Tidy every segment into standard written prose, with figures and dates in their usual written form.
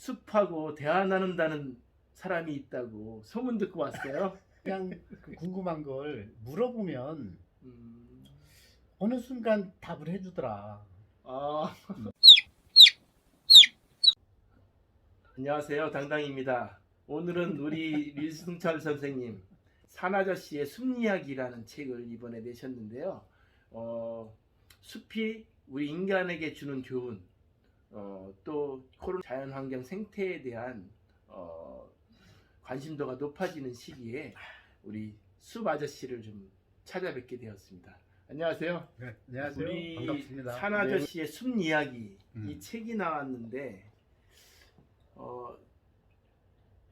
숲하고 대화 나눈다는 사람이 있다고 소문 듣고 왔어요. 그냥 그 궁금한 걸 물어보면 음, 어느 순간 답을 해주더라. 아, 안녕하세요. 당당입니다. 오늘은 우리 류승철 선생님 산아저씨의 숲이야기라는 책을 이번에 내셨는데요. 숲이 우리 인간에게 주는 교훈, 또 코로나 자연환경 생태에 대한 관심도가 높아지는 시기에 우리 숲 아저씨를 좀 찾아뵙게 되었습니다. 안녕하세요. 네, 안녕하세요. 우리 반갑습니다. 산 아저씨의 숲 이야기 음. 이 책이 나왔는데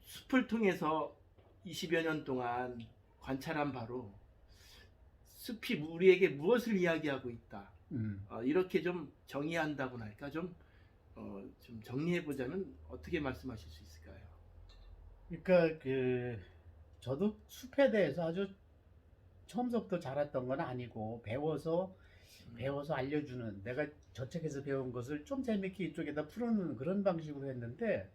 숲을 통해서 20여 년 동안 관찰한 바로 숲이 우리에게 무엇을 이야기하고 있다. 이렇게 좀 정의한다고나 할까 좀 정리해 보자면 어떻게 말씀하실 수 있을까요? 그러니까 저도 숲에 대해서 아주 처음부터 자랐던 건 아니고 배워서 알려주는, 내가 저 책에서 배운 것을 좀 재밌게 이쪽에다 풀어놓는 그런 방식으로 했는데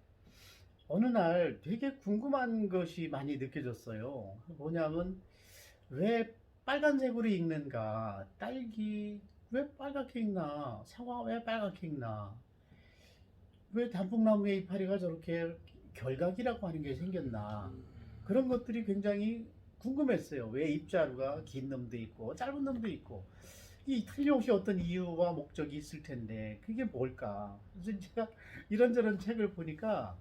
어느 날 되게 궁금한 것이 많이 느껴졌어요. 뭐냐면 왜 빨간색으로 익는가? 딸기 왜 빨갛게 익나? 사과 왜 빨갛게 익나? 왜 단풍나무의 이파리가 저렇게 결각이라고 하는 게 생겼나? 그런 것들이 굉장히 궁금했어요. 왜 입자루가 긴 놈도 있고 짧은 놈도 있고, 이 틀림없이 어떤 이유와 목적이 있을 텐데 그게 뭘까? 그래서 제가 이런저런 책을 보니까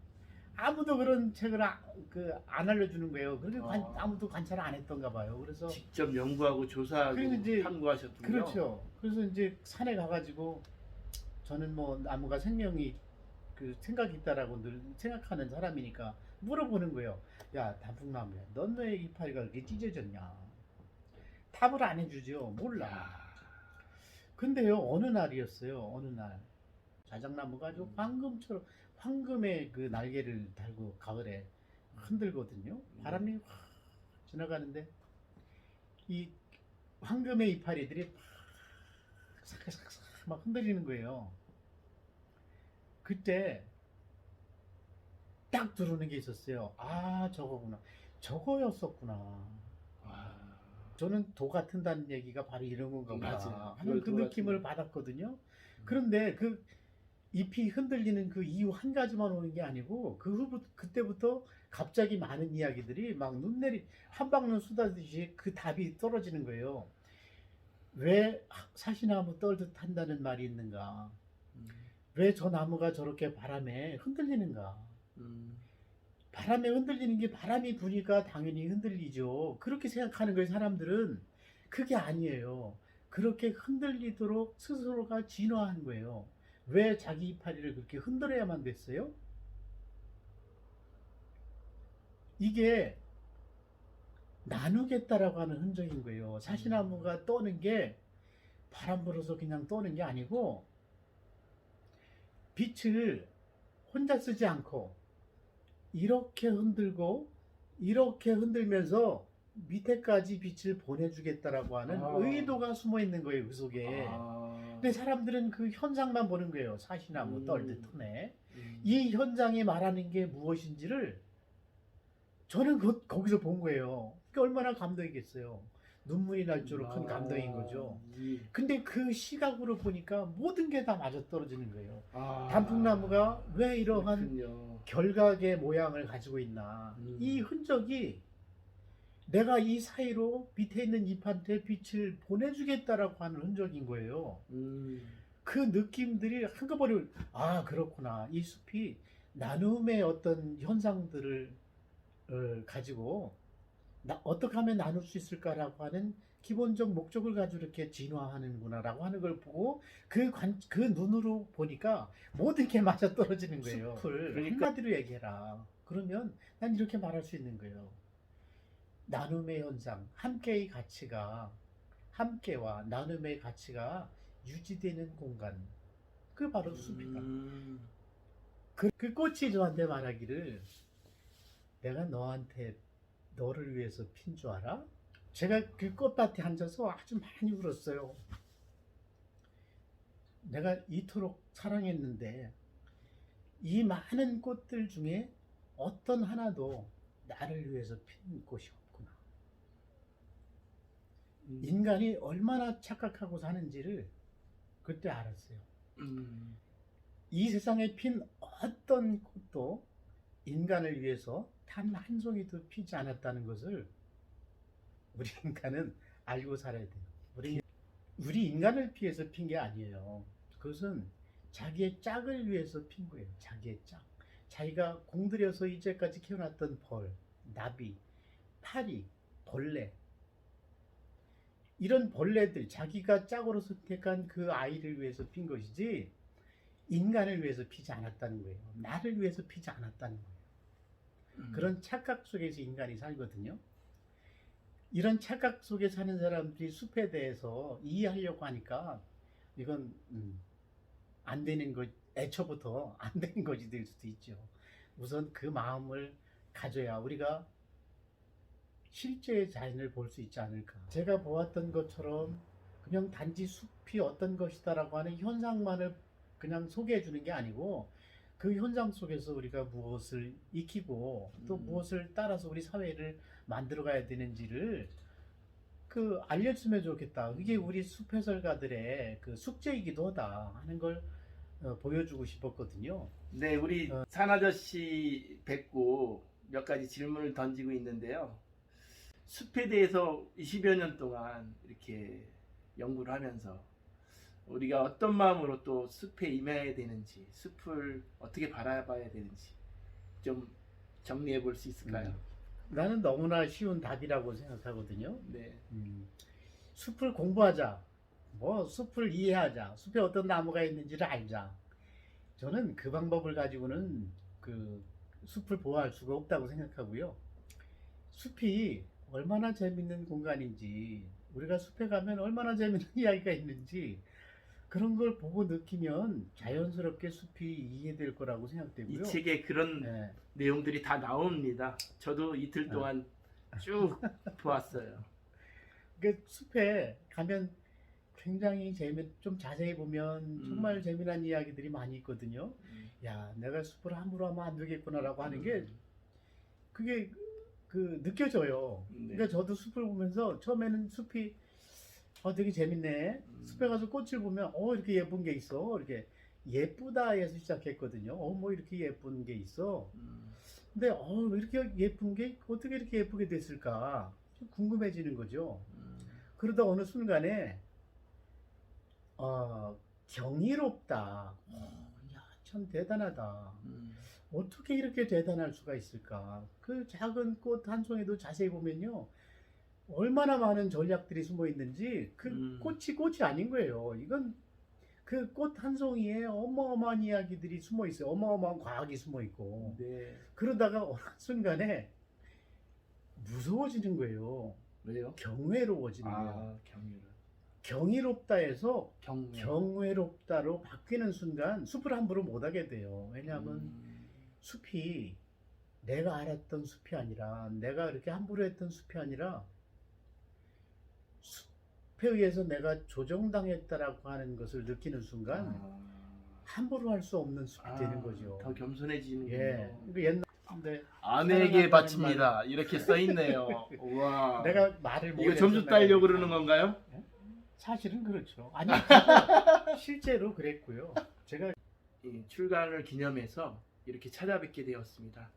아무도 그런 책을 안 알려주는 거예요. 그래서 아무도 관찰을 안 했던가 봐요. 그래서 직접 연구하고 조사하고 그리고 이제 탐구하셨군요. 그렇죠. 그래서 이제 산에 가가지고 저는 뭐 나무가 생명이 생각이 있다라고 늘 생각하는 사람이니까 물어보는 거예요. 야, 단풍나무야, 넌 왜 이파리가 그렇게 찢어졌냐? 답을 안 해주죠. 몰라. 근데요, 어느 날이었어요. 어느 날 자작나무가 아주 황금의 그 날개를 달고 가을에 흔들거든요. 바람이 확 지나가는데 이 황금의 이파리들이 막 삭삭삭 막 흔들리는 거예요. 그때 딱 들어오는 게 있었어요. 아, 저거구나. 저거였었구나. 저는 도 같은다는 얘기가 바로 이런 건가 보다 하는 그 느낌을 받았거든요. 그런데 그 잎이 흔들리는 그 이유 한 가지만 오는 게 아니고 그때부터 갑자기 많은 이야기들이 막 한방눈 쏟아지듯이 그 답이 떨어지는 거예요. 왜 사시나무 떨듯 한다는 말이 있는가? 왜 저 나무가 저렇게 바람에 흔들리는가? 바람에 흔들리는 게 바람이 부니까 당연히 흔들리죠. 그렇게 생각하는 거예요, 사람들은. 그게 아니에요. 그렇게 흔들리도록 스스로가 진화한 거예요. 왜 자기 이파리를 그렇게 흔들어야만 됐어요? 이게 나누겠다라고 하는 흔적인 거예요. 사시나무가 떠는 게 바람 불어서 그냥 떠는 게 아니고 빛을 혼자 쓰지 않고 이렇게 흔들고 이렇게 흔들면서 밑에까지 빛을 보내주겠다라고 하는 의도가 숨어 있는 거예요, 그 속에. 근데 사람들은 그 현상만 보는 거예요. 사시나무 떨듯 하네. 이 현장이 말하는 게 무엇인지를 저는 거기서 본 거예요. 그게 얼마나 감동이겠어요. 눈물이 날 정도로 큰 감동인 거죠. 근데 그 시각으로 보니까 모든 게 다 맞아떨어지는 거예요. 단풍나무가 왜 이러한 그렇군요. 결각의 모양을 가지고 있나. 이 흔적이 내가 이 사이로 밑에 있는 잎한테 빛을 보내주겠다라고 하는 흔적인 거예요. 그 느낌들이 한꺼번에 그렇구나. 이 숲이 나눔의 어떤 현상들을 가지고 어떻게 하면 나눌 수 있을까라고 하는 기본적 목적을 가지고 이렇게 진화하는구나라고 하는 걸 보고 그 눈으로 보니까 모든 게 맞아 떨어지는 거예요. 숲을 한마디로 얘기해라. 그러면 난 이렇게 말할 수 있는 거예요. 나눔의 현상, 함께와 나눔의 가치가 유지되는 공간. 그 바로 숲이다. 그 꽃이 저한테 말하기를, 내가 너를 위해서 핀 줄 알아? 제가 그 꽃밭에 앉아서 아주 많이 울었어요. 내가 이토록 사랑했는데 이 많은 꽃들 중에 어떤 하나도 나를 위해서 핀 꽃이 없구나. 인간이 얼마나 착각하고 사는지를 그때 알았어요. 이 세상에 핀 어떤 꽃도 인간을 위해서 단 한 송이도 피지 않았다는 것을 우리 인간은 알고 살아야 돼요. 우리 인간을 피해서 핀 게 아니에요. 그것은 자기의 짝을 위해서 핀 거예요. 자기의 짝. 자기가 공들여서 이제까지 키워놨던 벌, 나비, 파리, 벌레, 이런 벌레들, 자기가 짝으로 선택한 그 아이를 위해서 핀 것이지 인간을 위해서 피지 않았다는 거예요. 나를 위해서 피지 않았다는 거예요. 그런 착각 속에서 인간이 살거든요. 이런 착각 속에 사는 사람들이 숲에 대해서 이해하려고 하니까 이건 안 되는 것, 애초부터 안 되는 것이 될 수도 있죠. 우선 그 마음을 가져야 우리가 실제의 자연을 볼 수 있지 않을까. 제가 보았던 것처럼 그냥 단지 숲이 어떤 것이다라고 하는 현상만을 그냥 소개해 주는 게 아니고 그 현상 속에서 우리가 무엇을 익히고 또 무엇을 따라서 우리 사회를 만들어 가야 되는지를 그 알려주면 좋겠다. 이게 우리 숲 해설가들의 그 숙제이기도 하다 하는 걸 보여주고 싶었거든요. 네, 우리 산 아저씨 뵙고 몇 가지 질문을 던지고 있는데요. 숲에 대해서 20여 년 동안 이렇게 연구를 하면서 우리가 어떤 마음으로 또 숲에 임해야 되는지, 숲을 어떻게 바라봐야 되는지 좀 정리해 볼 수 있을까요? 나는 너무나 쉬운 답이라고 생각하거든요. 네. 숲을 공부하자. 뭐 숲을 이해하자. 숲에 어떤 나무가 있는지를 알자. 저는 그 방법을 가지고는 그 숲을 보호할 수가 없다고 생각하고요. 숲이 얼마나 재밌는 공간인지, 우리가 숲에 가면 얼마나 재밌는 이야기가 있는지 그런 걸 보고 느끼면 자연스럽게 숲이 이해될 거라고 생각되고요. 이 책에 그런 내용들이 다 나옵니다. 저도 이틀 동안 쭉 보았어요. 그 숲에 가면 굉장히 좀 자세히 보면 정말 재미난 이야기들이 많이 있거든요. 야, 내가 숲을 함부로 하면 안 되겠구나라고 하는 게 그게 그 느껴져요. 그러니까 저도 숲을 보면서 처음에는 숲이 되게 재밌네. 숲에 가서 꽃을 보면 이렇게 예쁜 게 있어. 이렇게 예쁘다에서 시작했거든요. 뭐 이렇게 예쁜 게 있어. 근데 이렇게 예쁜 게 어떻게 이렇게 예쁘게 됐을까? 좀 궁금해지는 거죠. 그러다 어느 순간에 경이롭다. 야, 참 대단하다. 어떻게 이렇게 대단할 수가 있을까? 그 작은 꽃 한 송이도 자세히 보면요. 얼마나 많은 전략들이 숨어 있는지 그 꽃이 아닌 거예요. 이건 그 꽃 한 송이에 어마어마한 이야기들이 숨어 있어요. 어마어마한 과학이 숨어 있고. 네. 그러다가 어느 순간에 무서워지는 거예요. 왜요? 경외로워지는 거예요. 경외로. 경이롭다에서 경외롭다로 바뀌는 순간 숲을 함부로 못 하게 돼요. 왜냐하면 숲이 내가 알았던 숲이 아니라, 내가 이렇게 함부로 했던 숲이 아니라 숲에 의해서 내가 조정당했다라고 하는 것을 느끼는 순간 함부로 할 수 없는 숲이 되는 거죠. 더 겸손해지는군요. 예. 옛날에 아내에게 바칩니다. 이렇게 써 있네요. 우와. 내가 말을 이거 점수 따려고 그러는 건가요? 사실은 그렇죠. 아니 실제로 그랬고요. 제가 출간을 기념해서 이렇게 찾아뵙게 되었습니다.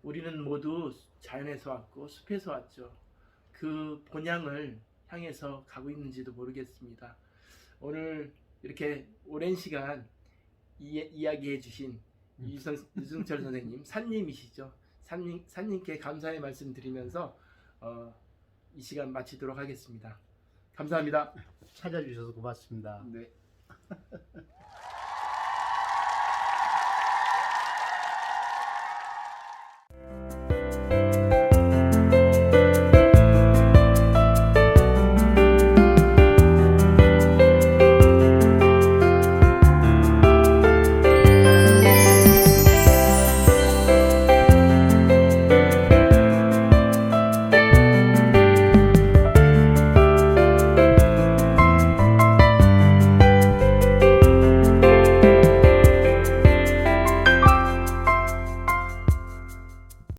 우리는 모두 자연에서 왔고 숲에서 왔죠. 그 본향을 향해서 가고 있는지도 모르겠습니다. 오늘 이렇게 오랜 시간 이야기해 주신 유승철 선생님, 산님이시죠. 산님께 감사의 말씀 드리면서 이 시간 마치도록 하겠습니다. 감사합니다. 찾아주셔서 고맙습니다. 네.